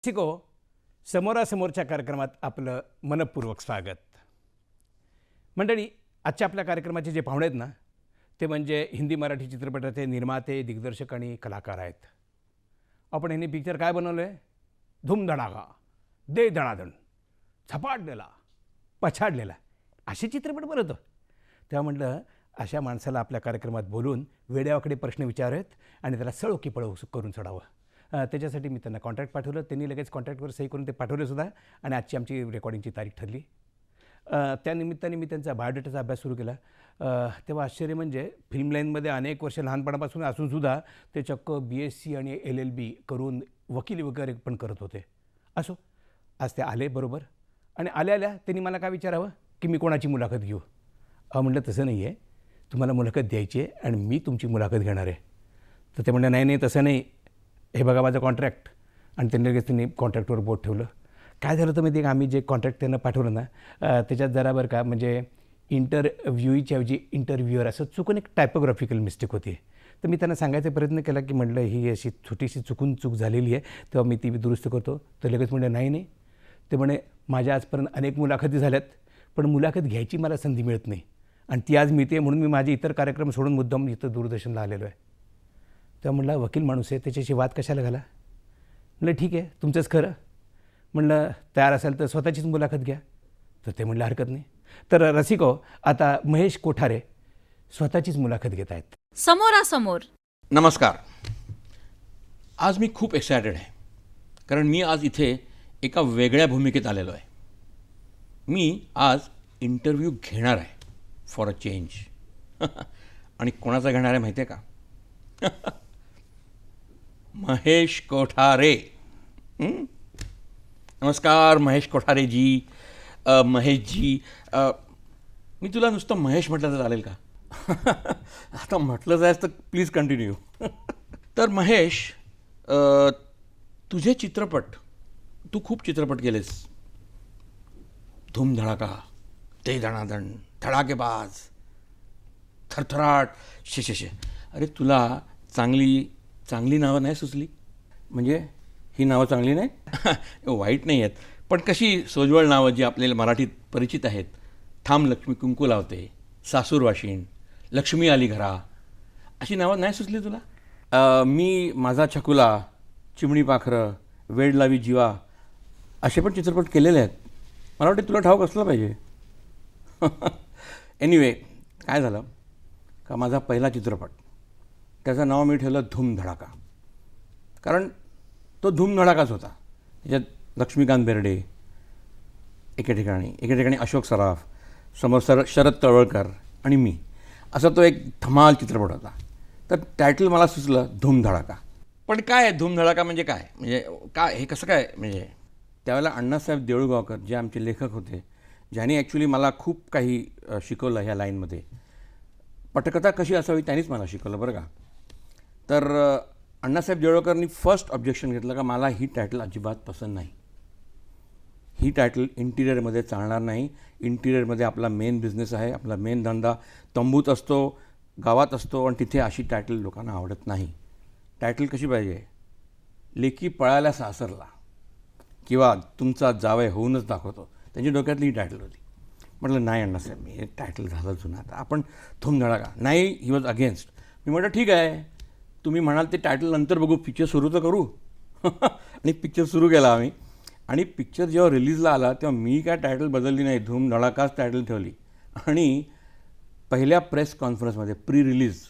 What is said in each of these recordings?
शिको समोरासमोरच्या कार्यक्रमात आपलं मनपूर्वक स्वागत. मंडळी, आजच्या आपल्या कार्यक्रमाचे जे पाहुणे आहेत ना, ते म्हणजे हिंदी मराठी चित्रपटाचे निर्माते, दिग्दर्शक आणि कलाकार आहेत. आपण ह्यांनी पिक्चर काय बनवलं आहे? धूमधडाका, दे दणादण, झपाटलेला, पछाडलेला, असे चित्रपट बनवतो. तेव्हा म्हटलं अशा माणसाला आपल्या कार्यक्रमात बोलून वेड्यावाकडे प्रश्न विचारावेत आणि त्याला सळो की पळो करून सोडावं. त्याच्यासाठी मी त्यांना कॉन्ट्रॅक्ट पाठवलं. त्यांनी लगेच कॉन्ट्रॅक्टवर सही करून ते पाठवलेसुद्धा आणि आजची आमची रेकॉर्डिंगची तारीख ठरली. त्यानिमित्ताने मी त्यांचा बायोडेटाचा अभ्यास सुरू केला. तेव्हा आश्चर्य म्हणजे फिल्म लाईनमध्ये अनेक वर्ष लहानपणापासून असूनसुद्धा ते चक्क BSc आणि LLB करून वकिली वगैरे पण करत होते. असो, आज ते आले बरोबर आणि आल्या त्यांनी मला काय विचारावं की मी कोणाची मुलाखत घेऊ. म्हटलं तसं नाही आहे, तुम्हाला मुलाखत द्यायची आहे आणि मी तुमची मुलाखत घेणार आहे. तर ते म्हणलं नाही तसं नाही, हे बघा माझं कॉन्ट्रॅक्ट. आणि त्यांनी लगेच त्यांनी कॉन्ट्रॅक्टवर बोट ठेवलं. काय झालं तर माहिती, आम्ही जे कॉन्ट्रॅक्ट त्यांना पाठवलं ना, त्याच्यात जरा बरं का म्हणजे इंटरव्ह्यूईच्या ऐवजी इंटरव्ह्युअर असं चुकून एक टायपोग्राफिकल मिस्टेक होती. तर मी त्यांना सांगायचा प्रयत्न केला की म्हटलं ही अशी छोटीशी चूक झालेली आहे, तेव्हा मी ती दुरुस्त करतो. तर लगेच म्हणलं नाही. ते म्हणे माझ्या आजपर्यंत अनेक मुलाखती झाल्यात, पण मुलाखत घ्यायची मला संधी मिळत नाही आणि ती आज मिळते म्हणून मी माझे इतर कार्यक्रम सोडून मुद्दाम इथं दूरदर्शनला आलेलो आहे. तेव्हा म्हणलं वकील माणूस आहे, त्याच्याशी वाद कशाला घाला. म्हणलं ठीक आहे, तुमचंच खरं. म्हणलं तयार असाल तर स्वतःचीच मुलाखत घ्या. तर ते म्हणलं हरकत नाही. तर रसिको, आता महेश कोठारे स्वतःचीच मुलाखत घेत आहेत. समोरासमोर. नमस्कार. आज मी खूप एक्सायटेड आहे, कारण मी आज इथे एका वेगळ्या भूमिकेत आलेलो आहे. मी आज इंटरव्ह्यू घेणार आहे फॉर अ चेंज. आणि कोणाचा घेणार आहे माहिती आहे का? महेश कोठारे. नमस्कार महेश कोठारे जी. महेशजी, मी तुला नुसतं महेश म्हटलं तर चालेल का? आता म्हटलं जायचं तर प्लीज कंटिन्यू. तर महेश, तुझे चित्रपट, तू खूप चित्रपट केलेस. धूमधडाका, दे दणादण, धडाकेबाज, थरथराट, शे. अरे तुला चांगली नावं नाही सुचली? म्हणजे ही नावं चांगली नाही? वाईट नाही आहेत, पण कशी सोज्वळ नावं जी आपल्याला मराठीत परिचित आहेत. थांब लक्ष्मी कुंकू लावते, सासूर वाशिण, लक्ष्मी आली घरा, अशी नावं नाही सुचली तुला? मी माझा छकुला, चिमणी पाखरं, वेड लावी जीवा, असे पण चित्रपट केलेले आहेत. मला वाटतं तुला ठाऊक असलं पाहिजे. एनिवे, काय झालं का माझा पहिला चित्रपट, त्याचं नाव मी ठेवलं धूमधडाका. कारण तो धूमधडाकाच होता. त्याच्यात लक्ष्मीकांत बेर्डे एके ठिकाणी अशोक सराफ, समोर शरद तळवळकर आणि मी, असा तो एक धमाल चित्रपट होता. तर टायटल मला सुचलं धूमधडाका. पण काय धूमधडाका म्हणजे काय, म्हणजे काय हे कसं काय? म्हणजे त्यावेळेला अण्णासाहेब देऊळगावकर जे आमचे लेखक होते, ज्यांनी ॲक्च्युली मला खूप काही शिकवलं ह्या लाईनमध्ये. पटकथा कशी असावी त्यांनीच मला शिकवलं बरं का. तर अण्णासाहेब देऊळगावकरांनी फर्स्ट ऑब्जेक्शन घेतलं का मला ही टायटल अजिबात पसंत नाही. ही टायटल इंटिरियरमध्ये चालणार नाही. इंटिरियरमध्ये आपला मेन बिझनेस आहे, आपला मेन धंदा तंबूत असतो, गावात असतो, आणि तिथे अशी टायटल लोकांना आवडत नाही. टायटल कशी पाहिजे? लेकी पळायला सासरला, किंवा तुमचा जावई होऊनच दाखवतो. त्यांची डोक्यातली ही टायटल होती. म्हटलं नाही अण्णासाहेब, मी हे टायटल झालं जुनं, आता आपण धूमधडाका नाही. He was against. मी म्हटलं ठीक आहे, तुम्ही म्हणाल ते टायटल नंतर बघू, पिक्चर सुरू तर करू. आणि पिक्चर सुरू केला आम्ही. आणि पिक्चर जेव्हा रिलीजला आला तेव्हा मी काय टायटल बदलली नाही, धूमधडाकाच टायटल ठेवली. आणि पहिल्या प्रेस कॉन्फरन्समध्ये प्री रिलीज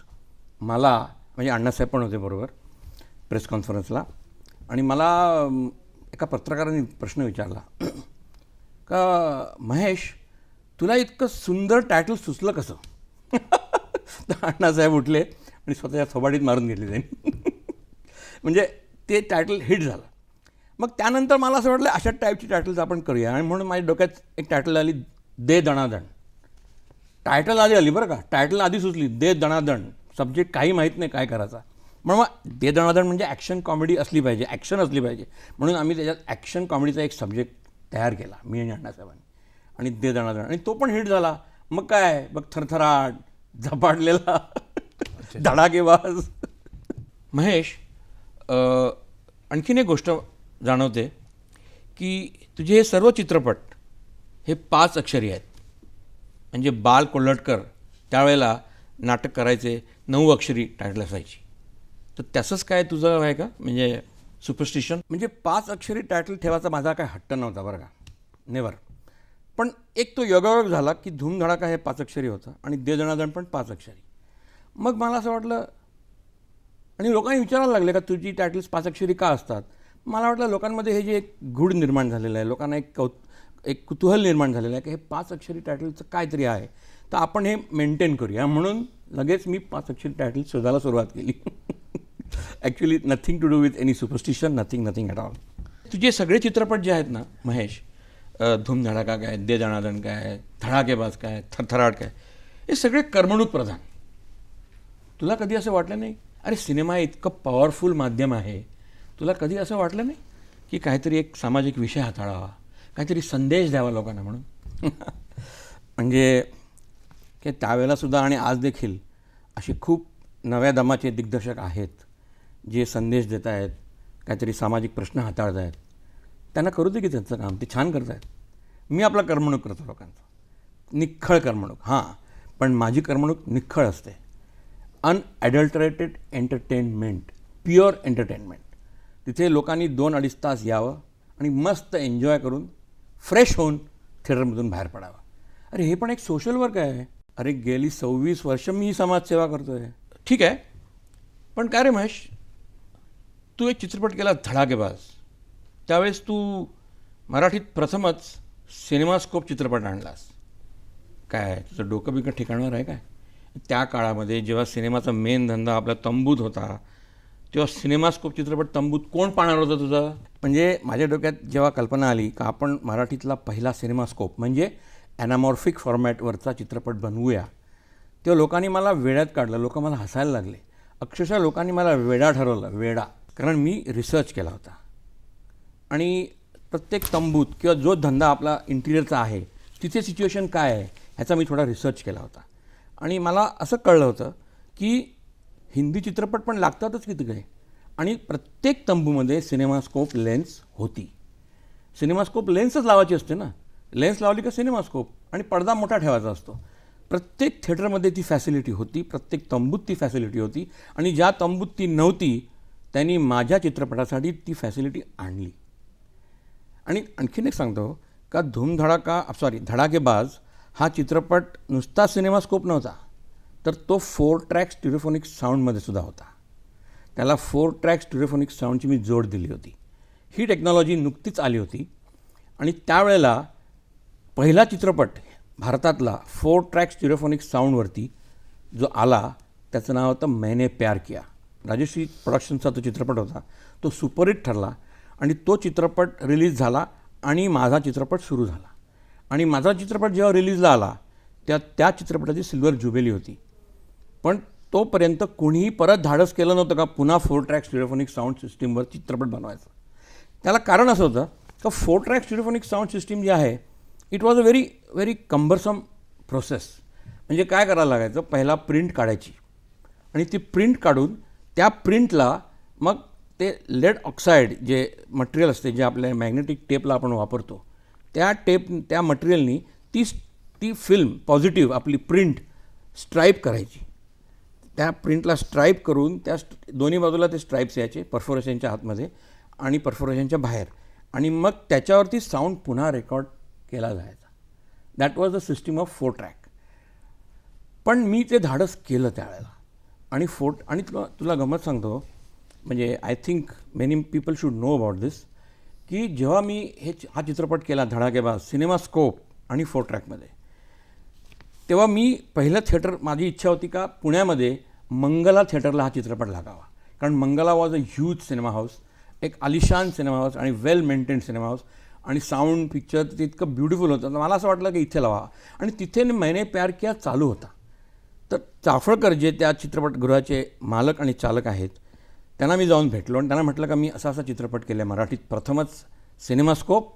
मला, म्हणजे अण्णासाहेब पण होते बरोबर प्रेस कॉन्फरन्सला, आणि मला एका पत्रकाराने प्रश्न विचारला का महेश, तुला इतकं सुंदर टायटल सुचलं कसं? तर अण्णासाहेब उठले आणि स्वतःच्या थोबाडीत मारून घेतली त्यांनी. म्हणजे ते टायटल हिट झालं. मग त्यानंतर मला असं वाटलं अशा टाईपची टायटल्स आपण करूया, आणि म्हणून माझ्या डोक्यात एक टायटल आली, दे दणादण. टायटल आधी आली बरं का, टायटल आधी सुचली, दे दणादण. सब्जेक्ट काही माहीत नाही काय करायचा. म्हणून मग दे दणादण म्हणजे ॲक्शन कॉमेडी असली पाहिजे, ॲक्शन असली पाहिजे, म्हणून आम्ही त्याच्यात ॲक्शन कॉमेडीचा एक सब्जेक्ट तयार केला मी आणि अण्णासाहेबांनी, आणि दे दणादण, आणि तो पण हिट झाला. मग काय, मग थरथराट, झपाटलेला, धडाकेबाज. महेश, आणखीन एक गोष्ट जाणवते की तुझे हे सर्व चित्रपट हे 5 अक्षरी आहेत. म्हणजे बाल कोल्हटकर त्यावेळेला नाटक करायचे 9 अक्षरी टायटल असायची. तर त्याचंच काय तुझं आहे का, म्हणजे सुपरस्टिशन? म्हणजे 5 अक्षरी टायटल ठेवायचा माझा काय हट्ट नव्हता बरं का, नेवर. पण एक तो योगायोग झाला की धूमधडाका हे 5 अक्षरी होतं आणि दे दणादण पण 5 अक्षरी. मग मला असं वाटलं, आणि लोकांनी विचारायला लागले का तुझी टायटल्स 5 अक्षरी का असतात. मला वाटलं लोकांमध्ये हे जे एक गूढ निर्माण झालेलं आहे, लोकांना एक कुतूहल निर्माण झालेलं आहे की हे 5 अक्षरी टायटलचं काहीतरी आहे, तर आपण हे मेंटेन करूया. म्हणून लगेच मी 5 अक्षरी टायटल शोधायला सुरुवात केली. Actually nothing to do with any superstition, nothing at all. तुझे सगळे चित्रपट जे आहेत ना महेश, धूमधडाका काय, दे दणादण काय, धडाकेबाज काय, थरथराट काय, हे सगळे कर्मणूक प्रधान. तुला कधी असं वाटलं नाही अरे सिनेमा हे इतकं पॉवरफुल माध्यम आहे, तुला कधी असं वाटलं नाही की काहीतरी एक सामाजिक विषय हाताळावा, काहीतरी संदेश द्यावा लोकांना म्हणून? म्हणजे की त्यावेळेलासुद्धा आणि आज देखील असे खूप नव्या दमाचे दिग्दर्शक आहेत जे संदेश देत आहेत, काहीतरी सामाजिक प्रश्न हाताळत आहेत. त्यांना करू दे की त्यांचं काम, ते छान करत आहेत. मी आपला करमणूक करतो लोकांचा, निख्खळ करमणूक. हां, पण माझी करमणूक निख्खळ असते. अनॲडल्टरेटेड एंटरटेनमेंट, प्युअर एंटरटेनमेंट. तिथे लोकांनी 2-2.5 तास यावं आणि मस्त एन्जॉय करून फ्रेश होऊन थिएटरमधून बाहेर पडावं. अरे हे पण एक सोशल वर्क आहे. अरे गेली 26 वर्ष मी ही समाजसेवा करतो आहे. ठीक आहे, पण काय रे महेश, तू एक चित्रपट केला धडाकेबाज, त्यावेळेस तू मराठीत प्रथमच सिनेमास्कोप चित्रपट आणलास. काय तुझं डोकं बिकं ठिकाणावर आहे काय? त्या काळामध्ये जेव्हा सिनेमाचा मेन धंदा आपला तंबूत होता, तेव्हा सिनेमास्कोप चित्रपट तंबूत कोण पाहणार होतं तुझं? म्हणजे माझ्या डोक्यात जेव्हा कल्पना आली का आपण मराठीतला पहिला सिनेमास्कोप म्हणजे ॲनामॉर्फिक फॉर्मॅटवरचा चित्रपट बनवूया, तेव्हा लोकांनी मला वेड्यात काढलं. लोक मला हसायला लागले. अक्षरशः लोकांनी मला वेडा ठरवलं, वेडा. कारण मी रिसर्च केला होता आणि प्रत्येक तंबूत किंवा जो धंदा आपला इंटिरियरचा आहे तिथे सिच्युएशन काय आहे ह्याचा मी थोडा रिसर्च केला होता. आणि मला असं कळलं होतं की हिंदी चित्रपट पण लागतातच की तिकडे, आणि प्रत्येक तंबूमध्ये सिनेमास्कोप लेन्स होती. सिनेमास्कोप लेन्सच लावायची असते ना, लेन्स लावली का सिनेमास्कोप, आणि पडदा मोठा ठेवायचा असतो. प्रत्येक थिएटरमध्ये ती फॅसिलिटी होती, प्रत्येक तंबूत ती फॅसिलिटी होती, आणि ज्या तंबूत ती नव्हती त्यांनी माझ्या चित्रपटासाठी ती फॅसिलिटी आणली. आणि आणखीन एक सांगतो का धडाकेबाज हा चित्रपट नुसता सिनेमास्कोप नव्हता, तर तो 4 ट्रॅक स्टिरिओफोनिक साऊंडमध्ये सुद्धा होता. त्याला 4 ट्रॅक स्टिरिओफोनिक साऊंडची मी जोड दिली होती. ही टेक्नॉलॉजी नुकतीच आली होती, आणि त्यावेळेला पहिला चित्रपट भारतातला 4 ट्रॅक स्टिरिओफोनिक साऊंडवरती जो आला त्याचं नाव होतं मैंने प्यार किया. राजश्री प्रोडक्शनचा तो चित्रपट होता. तो सुपरहिट ठरला आणि तो चित्रपट रिलीज झाला आणि माझा चित्रपट सुरू झाला. आणि माझा चित्रपट जेव्हा रिलीजला आला त्या चित्रपटाची सिल्वर ज्युबिली होती. पण तोपर्यंत कोणीही परत धाडस केलं नव्हतं का पुन्हा 4 ट्रॅक स्टिरिओफोनिक साऊंड सिस्टीमवर चित्रपट बनवायचं. त्याला कारण असं होतं का 4 ट्रॅक स्टिरिओफोनिक साऊंड सिस्टीम जी आहे it was a very कंबरसम process. म्हणजे काय करायला लागायचं, पहिला प्रिंट काढायची, आणि ती प्रिंट काढून त्या प्रिंटला मग ते लेड ऑक्साईड जे मटेरियल असते, जे आपल्या मॅग्नेटिक टेपला आपण वापरतो, त्या मटेरियलनी ती फिल्म पॉझिटिव्ह आपली प्रिंट स्ट्राईप करायची. त्या प्रिंटला स्ट्राईप करून त्या दोन्ही बाजूला ते स्ट्राईप्स यायचे परफोरेशनच्या आतमध्ये आणि परफोरेशनच्या बाहेर, आणि मग त्याच्यावरती साऊंड पुन्हा रेकॉर्ड केला जायचा. That was the system of 4 track. पण मी ते धाडस केलं त्यावेळेला, आणि तुला गंमत सांगतो, म्हणजे I think many people should know about this, की जेव्हा मी हा चित्रपट केला धडाकेबाज सिनेमास्कोप आणि 4 ट्रॅकमध्ये, तेव्हा मी पहिलं थिएटर, माझी इच्छा होती का पुण्यामध्ये मंगला थिएटरला हा चित्रपट लागावा. कारण Mangala was a huge cinema house, एक आलिशान सिनेमा हाऊस आणि वेल मेंटेन्ड सिनेमा हाऊस, आणि साऊंड पिक्चर ते इतकं ब्युटिफुल होतं. तर मला असं वाटलं की इथे लावा, आणि तिथे मैंने प्यार किया चालू होता. तर चाफळकर जे त्या चित्रपटगृहाचे मालक आणि चालक आहेत त्यांना मी जाऊन भेटलो आणि त्यांना म्हटलं का मी असा चित्रपट केला आहे मराठीत प्रथमच सिनेमास्कोप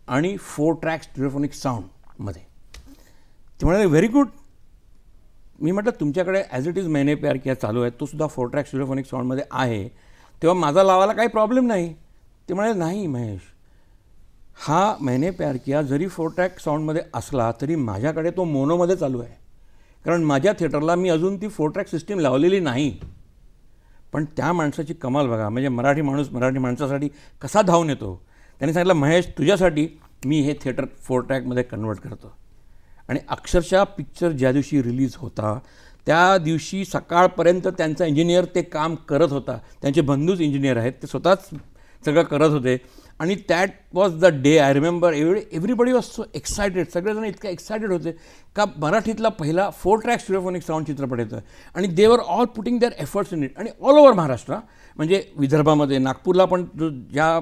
आणि 4 ट्रॅक स्टिरिओफोनिक साऊंडमध्ये. ते म्हणाले व्हेरी गुड, मी म्हटलं तुमच्याकडे ॲज इट इज मैंने प्यार किया चालू आहे, तो सुद्धा 4 ट्रॅक स्टिरिओफोनिक साऊंडमध्ये आहे, तेव्हा माझा लावायला काही प्रॉब्लेम नाही. ते म्हणाले नाही महेश, हा मैंने प्यार किया जरी 4 ट्रॅक साऊंडमध्ये असला तरी माझ्याकडे तो मोनोमध्ये चालू आहे, कारण माझ्या थिएटरला मी अजून ती 4 ट्रॅक सिस्टीम लावलेली नाही. पण त्या माणसाची कमाल बघा, म्हणजे मराठी माणूस मराठी माणसासाठी कसा धावून येतो. त्यांनी सांगितलं महेश तुझ्यासाठी मी हे थिएटर 4 ट्रॅकमध्ये कन्वर्ट करतो. आणि अक्षरशः पिक्चर ज्या दिवशी रिलीज होता त्या दिवशी सकाळपर्यंत त्यांचा इंजिनियर ते काम करत होता. त्यांचे बंधूच इंजिनियर आहेत, ते स्वतःच सगळं करत होते. आणि that was the day I remember. Everybody was so excited, सगळेजण इतके एक्सायटेड होते का मराठीतला पहिला 4 ट्रॅक स्टिरिओफोनिक साऊंड चित्रपट येतो आहे. आणि they were all putting their efforts in it. आणि ऑल ओव्हर महाराष्ट्र, म्हणजे विदर्भामध्ये नागपूरला पण ज्या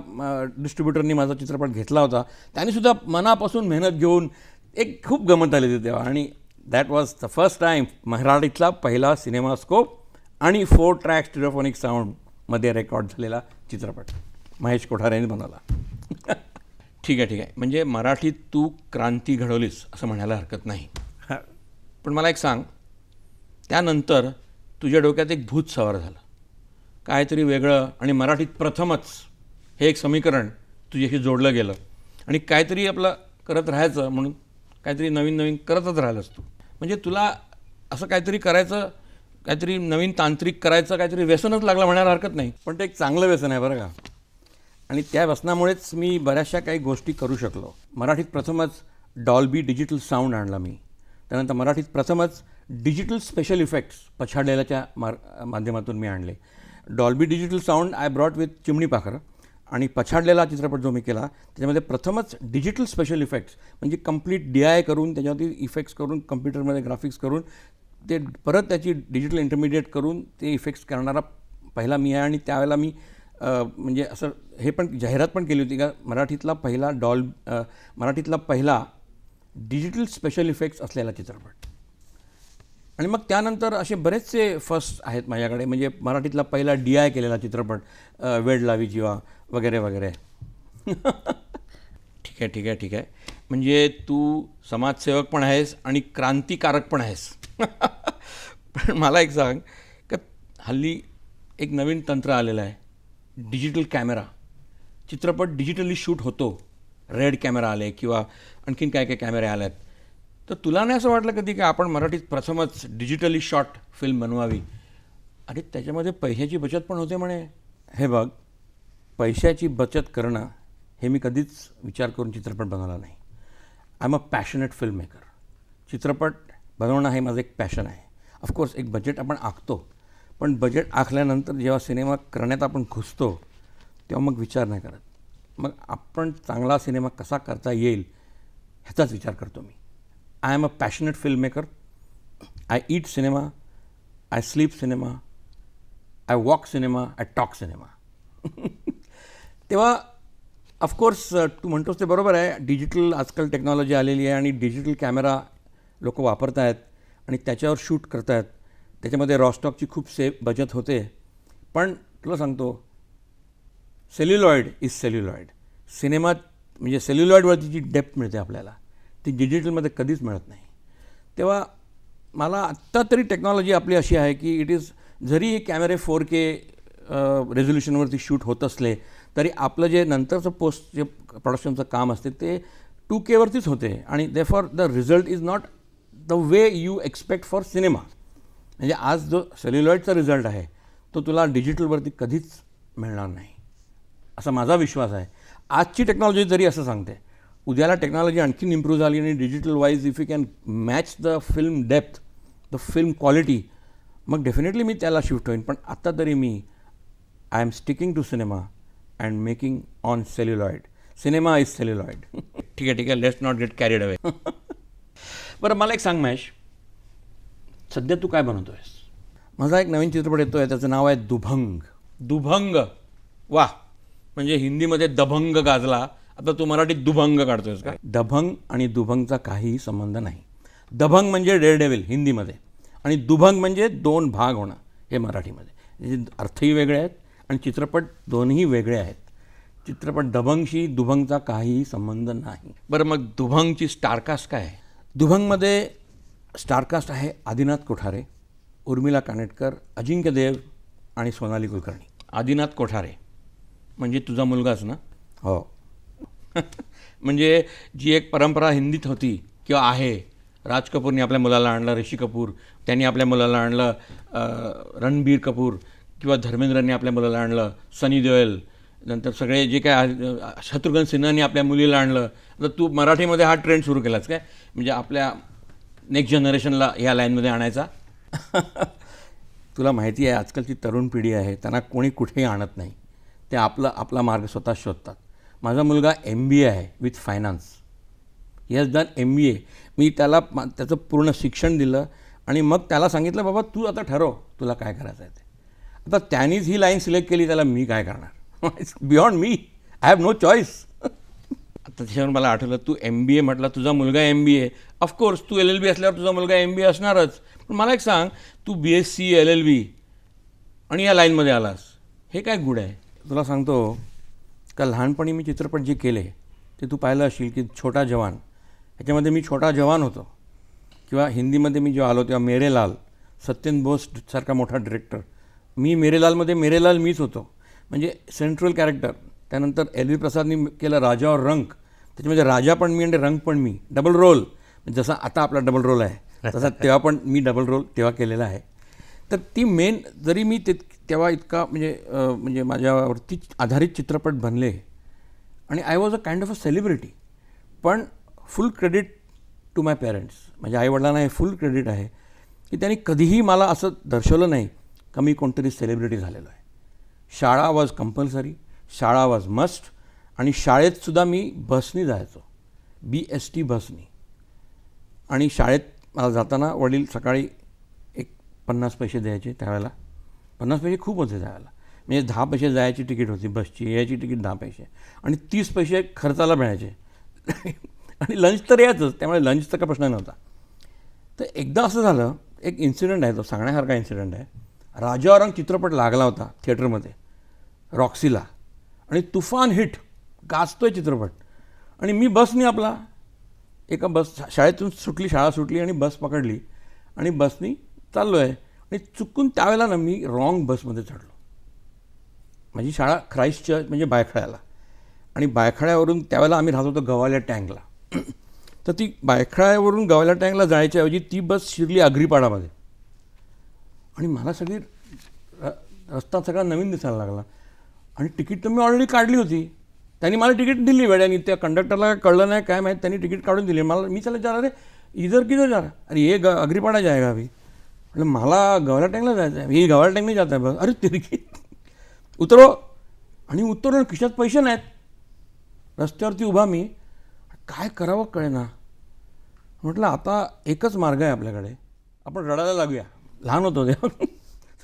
डिस्ट्रीब्युटरनी माझा चित्रपट घेतला होता त्यांनीसुद्धा मनापासून मेहनत घेऊन एक खूप गमत आली होती तेव्हा. आणि that was the first time मराठीतला पहिला सिनेमास्कोप आणि 4 ट्रॅक स्टिरिओफोनिक साऊंडमध्ये रेकॉर्ड झालेला चित्रपट महेश कोठारे यांनी बनवला. ठीक आहे, म्हणजे मराठीत तू क्रांती घडवलीस असं म्हणायला हरकत नाही. पण मला एक सांग, त्यानंतर तुझ्या डोक्यात एक भूत सवार झालं, काहीतरी वेगळं, आणि मराठीत प्रथमच हे एक समीकरण तुझ्याशी जोडलं गेलं आणि काहीतरी आपलं करत राहायचं म्हणून काहीतरी नवीन नवीन करतच राहिलंस तू. म्हणजे तुला असं काहीतरी करायचं, काहीतरी नवीन तांत्रिक करायचं, काहीतरी व्यसनच लागलं म्हणायला हरकत नाही. पण ते एक चांगलं व्यसन आहे बरं का. आणि त्या व्यसनामुळेच मी बऱ्याचशा काही गोष्टी करू शकलो. मराठीत प्रथमच डॉल्बी डिजिटल साऊंड आणला मी. त्यानंतर मराठीत प्रथमच डिजिटल स्पेशल इफेक्ट्स पछाडलेल्याच्या माध्यमातून मी आणले. Dolby digital sound I brought with चिमणी पाखर. आणि पछाडलेला चित्रपट जो मी केला त्याच्यामध्ये प्रथमच डिजिटल स्पेशल इफेक्ट्स, म्हणजे कंप्लीट DI करून त्याच्यावरती इफेक्ट्स करून कम्प्युटरमध्ये ग्राफिक्स करून ते परत त्याची डिजिटल इंटरमिडिएट करून ते इफेक्ट्स करणारा पहिला मी आहे. आणि त्यावेळेला मी म्हणजे असं हे पण जाहिरात पण केली होती का मराठीतला पहिला डिजिटल स्पेशल इफेक्ट्स असलेला चित्रपट. आणि मग त्यानंतर असे बरेचसे फर्स्ट आहेत माझ्याकडे. म्हणजे मराठीतला पहिला DI केलेला चित्रपट वेड लावी जीवा वगैरे वगैरे. ठीक आहे. म्हणजे तू समाजसेवक पण आहेस आणि क्रांतिकारक पण आहेस. पण मला एक सांग का हल्ली एक नवीन तंत्र आलेलं आहे, डिजिटल कॅमेरा. चित्रपट डिजिटली शूट होतो, रेड कॅमेरा आले किंवा आणखीन काय काय कॅमेरे आले आहेत. तर तुला नाही असं वाटलं कधी की आपण मराठीत प्रथमच डिजिटली शॉट फिल्म बनवावी? आणि त्याच्यामध्ये पैशाची बचत पण होते म्हणे. हे बघ, पैशाची बचत करणं हे मी कधीच विचार करून चित्रपट बनवला नाही. I am a passionate film maker. चित्रपट बनवणं हे माझं एक पॅशन आहे. ऑफकोर्स एक बजेट आपण आखतो, पण बजेट आखल्यानंतर जेव्हा सिनेमा करण्यात आपण घुसतो तेव्हा मग विचार नाही करत. मग आपण चांगला सिनेमा कसा करता येईल ह्याचाच विचार करतो मी. I am a passionate film maker. I eat cinema, I sleep cinema, I walk cinema, I talk cinema. तेव्हा ऑफकोर्स तू म्हणतोस ते बरोबर आहे. डिजिटल आजकाल टेक्नॉलॉजी आलेली आहे आणि डिजिटल कॅमेरा लोक वापरत आहेत आणि त्याच्यावर शूट करत आहेत. त्याच्यामध्ये रॉस्टॉकची खूप बचत होते. पण तुला सांगतो, सेल्युलॉईड इज सेल्युलॉईड. सिनेमात म्हणजे सेल्युलॉईडवरती जी डेप्थ मिळते आपल्याला ती डिजिटलमध्ये कधीच मिळत नाही. तेव्हा मला आत्ता तरी टेक्नॉलॉजी आपली अशी आहे की इट इज, जरी कॅमेरे 4K रेझोल्युशनवरती शूट होत असले तरी आपलं जे नंतरचं पोस्ट जे प्रोडक्शनचं काम असते ते 2K होते. आणि they for the result is not the way you expect for cinema. म्हणजे आज जो सेल्युलॉईडचा रिझल्ट आहे तो तुला डिजिटलवरती कधीच मिळणार नाही असा माझा विश्वास आहे. आजची टेक्नॉलॉजी जरी असं सांगते, उद्याला टेक्नॉलॉजी आणखीन इम्प्रूव्ह झाली आणि digital wise if you can match the film depth, the film quality, मग डेफिनेटली मी त्याला शिफ्ट होईन. पण आत्ता तरी मी I am sticking to cinema and making on celluloid. Cinema is celluloid. ठीक आहे, let's not get carried away. बरं, मला एक सांग महेश, सध्या तू काय बनवतो आहेस? माझा एक नवीन चित्रपट येतो आहे, त्याचं नाव आहे दुभंग. दुभंग, वा, म्हणजे हिंदीमध्ये दभंग गाजला, आता तू मराठीत दुभंग काढतो आहेस का? दभंग आणि दुभंगचा काहीही संबंध नाही. दभंग म्हणजे डेअरडेव्हिल हिंदीमध्ये आणि दुभंग म्हणजे 2 भाग होणं हे मराठीमध्ये. म्हणजे अर्थही वेगळे आहेत आणि चित्रपट दोन्ही वेगळे आहेत. चित्रपट दभंगशी दुभंगचा काहीही संबंध नाही. बरं, मग दुभंगची स्टारकास्ट काय आहे? दुभंगमध्ये स्टारकास्ट आहे आदिनाथ कोठारे, उर्मिला कानेटकर, अजिंक्य देव आणि सोनाली कुलकर्णी. आदिनाथ कोठारे म्हणजे तुझा मुलगाच ना? हो. म्हणजे जी एक परंपरा हिंदीत होती किंवा आहे, राज कपूरने आपल्या मुलाला आणलं, ऋषी कपूर त्यांनी आपल्या मुलाला आणलं, रणबीर कपूर किंवा धर्मेंद्रने आपल्या मुलाला आणलं, सनी देओल, नंतर सगळे जे काय शत्रुघ्न सिन्हाने आपल्या मुलीला आणलं. तर तू मराठीमध्ये हा ट्रेंड सुरू केलाच काय, म्हणजे आपल्या नेक्स्ट जनरेशनला ह्या लाईनमध्ये आणायचा? तुला माहिती आहे आजकालची तरुण पिढी आहे, त्यांना कोणी कुठेही आणत नाही, ते आपला मार्ग स्वतः शोधतात. माझा मुलगा MBA आहे with finance. He has done MBA. मी त्याला त्याचं पूर्ण शिक्षण दिलं आणि मग त्याला सांगितलं बाबा तू आता ठरव तुला काय करायचं आहे ते. आता त्यानेच ही लाईन सिलेक्ट केली, त्याला मी काय करणार? It's beyond me. I have no choice. आता त्याच्यावर मला आठवलं, तू MBA म्हटलं, तुझा मुलगा MBA. ऑफकोर्स तू LLB असल्यावर तुझा मुलगा MBA असणारच. पण मला एक सांग, तू BSc LLB आणि या लाईनमध्ये आलास, हे काय गुड आहे? तुला सांगतो का, लहानपणी मी चित्रपट जे केले ते तू पाहिलं असेल की छोटा जवान, ह्याच्यामध्ये मी छोटा जवान होतो. किंवा हिंदीमध्ये मी जेव्हा आलो तेव्हा मेरे लाल, सत्येन बोस सारखा मोठा डिरेक्टर, मी मेरे लालमध्ये मेरे लाल मीच होतो, म्हणजे सेंट्रल कॅरेक्टर. त्यानंतर LV प्रसादनी केलं राजा और रंक, त्याच्यामध्ये राजा पण मी आणि रंक पण मी, डबल रोल. जसा आता आपला डबल रोल आहे तसा तेव्हा पण मी डबल रोल तेव्हा केलेला आहे. तर ती मेन, जरी मी तेव्हा इतका म्हणजे माझ्यावरती आधारित चित्रपट बनले आणि I was a kind of a celebrity, पण full credit to my parents. माझ्या आईवडिलांना हे फुल क्रेडिट आहे की त्यांनी कधीही मला असं दर्शवलं नाही का मी कोणतरी सेलिब्रिटी झालेलो आहे. शाळा वॉज कंपल्सरी, शाळा वॉज मस्ट, आणि शाळेतसुद्धा मी बसनी जायचो, BST बसनी. आणि शाळेत मला जाताना वडील सकाळी 50 पैसे द्यायचे. त्यावेळेला 50 पैसे खूप होते त्यावेळेला, म्हणजे 10 पैसे जायची तिकीट होती बसची, यायची तिकीट 10 पैसे, आणि 30 पैसे खर्चाला मिळायचे. आणि लंच तर यायचंच, त्यामुळे लंचचा का प्रश्न नव्हता. तर एकदा असं झालं, एक इन्सिडेंट आहे, तो सांगण्यासारखा इन्सिडेंट आहे. राजा और रंक चित्रपट लागला होता थिएटरमध्ये रॉक्सीला, आणि तुफान हिट, गाजतोय चित्रपट, आणि मी बसनी आपला एका शाळेतून शाळा सुटली आणि बस पकडली आणि बसनी चाललो आहे, आणि चुकून त्यावेळेला ना मी रॉंग बसमध्ये चढलो. माझी शाळा ख्राईस्ट चर्च म्हणजे बायखळ्याला, आणि बायखळ्यावरून त्यावेळेला आम्ही राहत होतो गवाल्या टँकला. तर ती बायखळ्यावरून गवाल्या टँकला जायच्याऐवजी ती बस शिरली आग्रीपाडामध्ये, आणि मला सगळी रस्ता सगळा नवीन दिसायला लागला. आणि तिकीट तर मी ऑलरेडी काढली होती, त्यांनी मला तिकीट दिली वेड्याने, त्या कंडक्टरला कळलं नाही काय माहीत, त्यांनी तिकीट काढून दिली. मी चला जा रे, इधर किधर जा रहा? अरे ये आग्रीपाडा जाएगा अभी. म्हटलं मला गवाल्या टँकला जायचं आहे, ही गवाल्या टँकने जात आहे बस. अरे तिकीट उतरो, आणि उतरलो, खिशात पैसे नाहीत, रस्त्यावरती उभा मी, काय करावं कळेना. म्हटलं आता एकच मार्ग आहे आपल्याकडे, आपण रडायला लागूया. लहान होतो तेव्हा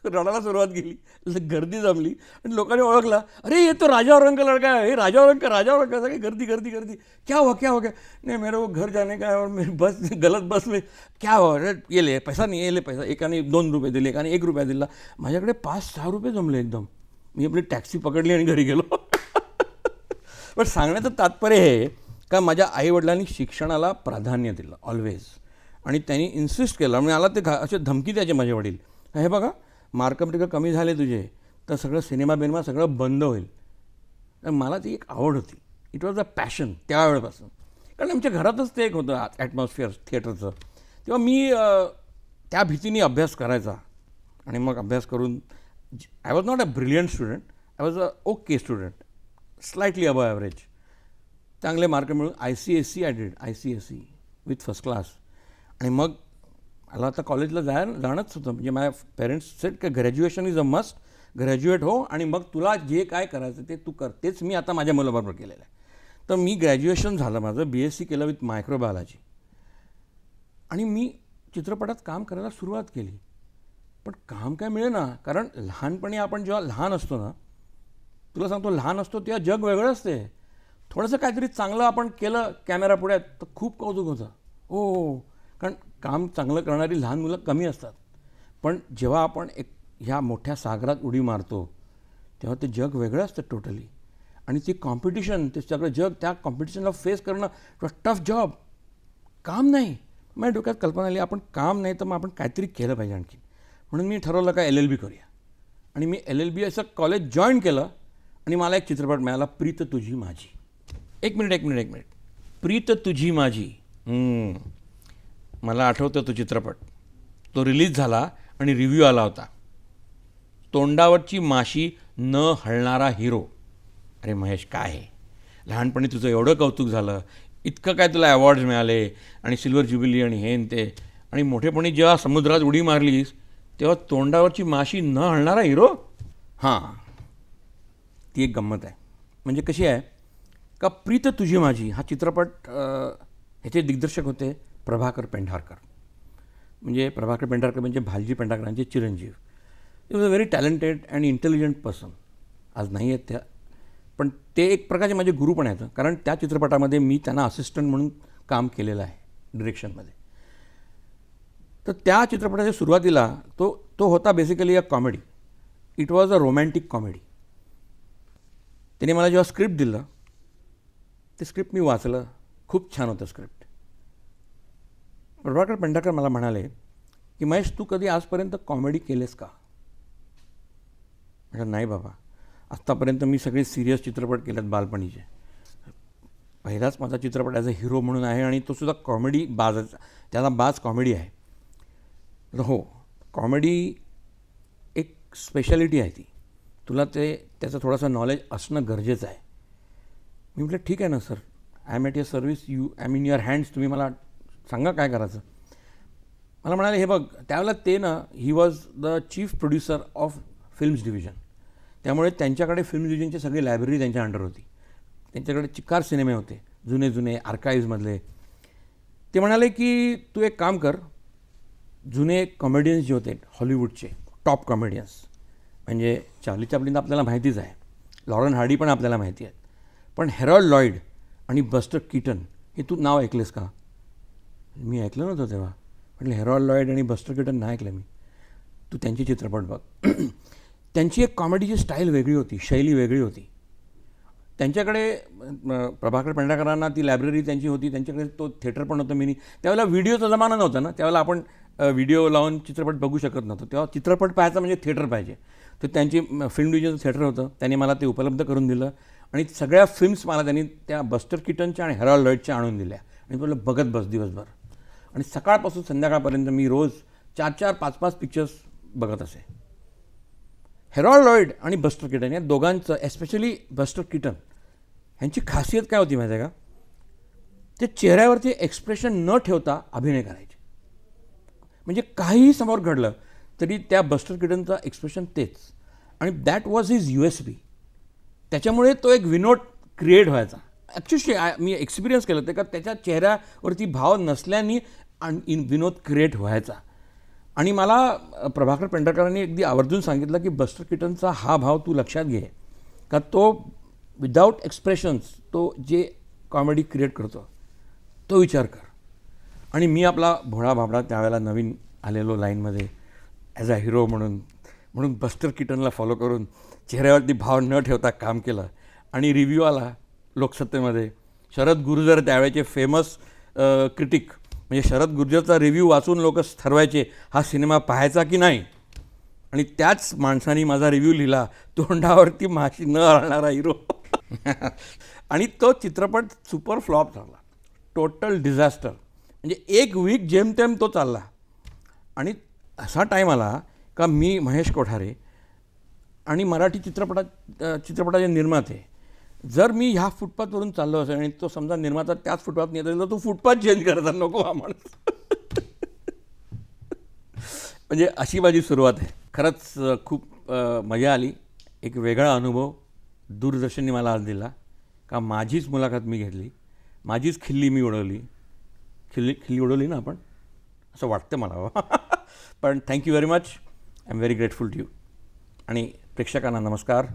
रडायला सुरुवात केली, गर्दी जमली आणि लोकांनी ओळखला, अरे ये तो राजा और रंक का लड़का है, हे राजा और रंक सगळी गर्दी गर्दी गर्दी. क्या हुआ नहीं मेरे को घर जाने का है और मेरी बस गलत बस में. क्या हुआ? अरे ये ले पैसा नहीं, ये ले पैसा. एकाने 2 रुपये दिले, एकाने 1 रुपया दिला. माझ्याकडे 5-6 रुपये जमले एकदम. मी आपली टॅक्सी पकडली आणि घरी गेलो. पण सांगण्याचं तात्पर्य हे का माझ्या आईवडिलांनी शिक्षणाला प्राधान्य दिलं ऑलवेज, आणि त्यांनी इन्सिस्ट केलं. म्हणजे मला ते असे धमकी द्यायचे माझे वडील, हे बघा मार्क कमी झाले तुझे तर सगळं सिनेमा सगळं बंद होईल. तर मला ती एक आवड होती, इट वॉज अ पॅशन त्यावेळेपासून, कारण आमच्या घरातच ते एक होतं ॲटमॉस्फिअर थिएटरचं. तेव्हा मी त्या भीतीने अभ्यास करायचा, आणि मग अभ्यास करून I was not a brilliant student, I was a okay student, slightly above average. चांगले मार्क मिळून ICSE I did, ICSE with first class. आणि मग मला आता कॉलेजला जाणंच होतं, म्हणजे माझ्या पेरेंट्स सेट की graduation is a must, graduate हो आणि मग तुला जे काय करायचं ते तू कर. तेच मी आता माझ्या मुलाबरोबर केलेलं आहे. तर मी ग्रॅज्युएशन झालं माझं, BSc केलं विथ मायक्रोबायोलॉजी, आणि मी चित्रपटात काम करायला सुरुवात केली. पण काम काय मिळेना, कारण लहानपणी आपण जेव्हा लहान असतो ना, तुला सांगतो लहान असतो तेव्हा जग वेगळं असते. थोडंसं काहीतरी चांगलं आपण केलं कॅमेरा पुढ्यात तर खूप कौतुक होतं. हो, कारण काम चांगलं करणारी लहान मुलं कमी असतात. पण जेव्हा आपण ह्या मोठ्या सागरात उडी मारतो तेव्हा ते जग वेगळं असतं टोटली, आणि ती कॉम्पिटिशन, ते सगळं जग, त्या कॉम्पिटिशनला फेस करणं टफ जॉब, काम नाही. माझ्या डोक्यात कल्पना आली, आपण काम नाही तर मग आपण काहीतरी केलं पाहिजे आणखी. म्हणून मी ठरवलं का LLB करूया. आणि मी LLB असं कॉलेज जॉईन केलं आणि मला एक चित्रपट मिळाला, प्रीत तुझी माझी. एक मिनिट. प्रीत तुझी माझी. मला आठवतं तो चित्रपट. तो रिलीज झाला आणि रिव्ह्यू आला होता, तोंडावरची माशी न हलणारा हिरो. अरे महेश, काय आहे, लहानपणी तुझं एवढं कौतुक झालं, इतकं काय तुला अवॉर्ड्स मिळाले आणि सिल्वर ज्युबिली आणि हे न ते, आणि मोठेपणी जेव्हा समुद्रात उडी मारलीस तेव्हा तोंडावरची माशी न हलणारा हिरो. हां, ती एक गंमत आहे. म्हणजे कशी आहे का, प्रीत तुझी माझी हा चित्रपट, ह्याचे दिग्दर्शक होते प्रभाकर पेंढारकर. म्हणजे प्रभाकर पेंढारकर म्हणजे भालजी पेंढारकरांचे चिरंजीव. He was a very talented and intelligent person. आज नाही आहेत त्या, पण ते एक प्रकारचे माझे गुरु पण आहेत, कारण त्या चित्रपटामध्ये मी त्यांना असिस्टंट म्हणून काम केलेलं आहे डिरेक्शनमध्ये. तर त्या चित्रपटाच्या सुरुवातीला तो होता basically a comedy. It was a romantic comedy. त्याने मला जेव्हा स्क्रिप्ट दिलं, ते स्क्रिप्ट मी वाचलं, खूप छान होतं स्क्रिप्ट. प्रभाकर पेंढारकर मला म्हणाले की महेश, तू कधी आजपर्यंत कॉमेडी केलेस का? म्हटलं नाही बाबा, आत्तापर्यंत मी सगळे सिरियस चित्रपट केलेत बालपणीचे. पहिलाच माझा चित्रपट ॲज अ हिरो म्हणून आहे आणि तो सुद्धा कॉमेडी बाजचा, त्याला बाज कॉमेडी आहे. तर हो, कॉमेडी एक स्पेशालिटी आहे ती, तुला त्याचं थोडंसं नॉलेज असणं गरजेचं आहे. मी म्हटलं ठीक आहे ना sir, I am at your service, I am in your hands, तुम्ही मला सांगा काय करायचं. मला म्हणाले, हे बघ, त्यावेळेला ते ना, he was the chief producer of films division. त्यामुळे त्यांच्याकडे फिल्म डिव्हिजनची सगळी लायब्ररी त्यांच्या अंडर होती. त्यांच्याकडे चिक्कार सिनेमे होते, जुने आर्काईव्हजमधले. ते म्हणाले की तू एक काम कर, जुने कॉमेडियन्स जे होते हॉलिवूडचे टॉप कॉमेडियन्स, म्हणजे चार्ली चॅप्लिन आपल्याला माहितीच आहे, लॉरेन हार्डी पण आपल्याला माहिती आहेत, पण हेरॉल्ड लॉईड आणि बस्टर कीटन हे तू नाव ऐकलेस का? मी ऐकलं नव्हतं तेव्हा. म्हटलं हेरॉल्ड लॉईड आणि बस्टर कीटन नाही ऐकलं मी. तू त्यांचे चित्रपट बघ. त्यांची एक कॉमेडीची स्टाईल वेगळी होती, शैली वेगळी होती. त्यांच्याकडे प्रभाकर पेंढारकरांना ती लायब्ररी त्यांची होती, त्यांच्याकडे तो थिएटर पण होतं मिनी. त्यावेळेला व्हिडिओचा जमाना नव्हता ना, त्यावेळेला आपण व्हिडिओ लावून चित्रपट बघू शकत नव्हतो. तेव्हा चित्रपट पाहायचा म्हणजे थिएटर पाहिजे. तर त्यांची फिल्म डिव्हिजनचं थिएटर होतं, त्यांनी मला ते उपलब्ध करून दिलं आणि सगळ्या फिल्म्स मला त्यांनी त्या बस्टर कीटनच्या आणि हेरॉल्ड लॉईडच्या आणून दिल्या आणि बोललं बघत बस दिवसभर. आणि सकाळपासून संध्याकाळपर्यंत मी रोज 4-4, 5-5 पिक्चर्स बघत असे. हेरॉल्ड लॉईड आणि बस्टर कीटन या दोघांचं, एस्पेशली बस्टर कीटन, ह्यांची खासियत काय होती माहिती आहे का? ते चेहऱ्यावरती एक्सप्रेशन न ठेवता अभिनय करायचे. म्हणजे काहीही समोर घडलं तरी त्या बस्टर कीटनचा एक्सप्रेशन तेच, आणि दॅट वॉज हिज USP. त्याच्यामुळे तो एक विनोद क्रिएट व्हायचा. ॲक्च्युअली मी एक्सपिरियन्स केलं ते, का त्याच्या चेहऱ्यावरती भाव नसल्याने विनोद क्रिएट व्हायचा. आणि मला प्रभाकर पेंढारकरांनी अगदी आवर्जून सांगितलं की बस्टर कीटनचा हा भाव तू लक्षात घे, का तो विदाऊट एक्सप्रेशन्स तो जे कॉमेडी क्रिएट करतो तो विचार कर. आणि मी आपला भोळा भाबडा त्यावेळेला नवीन आलेलो लाईनमध्ये ॲज अ हिरो म्हणून बस्टर कीटनला फॉलो करून चेहऱ्यावरती भाव न ठेवता काम केलं. आणि रिव्ह्यू आला लोकसत्तेमध्ये. शरद गुर्जर त्यावेळेचे फेमस क्रिटिक, म्हणजे शरद गुर्जरचा रिव्ह्यू वाचून लोक ठरवायचे हा सिनेमा पाहायचा की नाही. आणि त्याच माणसाने माझा रिव्ह्यू लिहिला, तोंडावरती माशी न हलणारा हिरो. आणि तो चित्रपट सुपर फ्लॉप झाला, टोटल डिझास्टर. म्हणजे 1 वीक जेमतेम तो चालला. आणि असा टाईम आला का मी महेश कोठारे आणि मराठी चित्रपटाचे निर्माते, जर मी ह्या फुटपाथवरून चाललो असेल आणि तो समजा निर्माता त्याच फुटपाथ येत असेल तर तो फुटपाथ चेंज करायचा नको हा माणूस. म्हणजे अशी माझी सुरुवात आहे. खरंच खूप मजा आली. एक वेगळा अनुभव दूरदर्शनने मला आज दिला, का माझीच मुलाखत मी घेतली, माझीच खिल्ली मी उडवली. खिल्ली उडवली ना आपण, असं वाटतं मला. पण thank you very much. I am very grateful to you. आणि प्रेक्षकांना नमस्कार.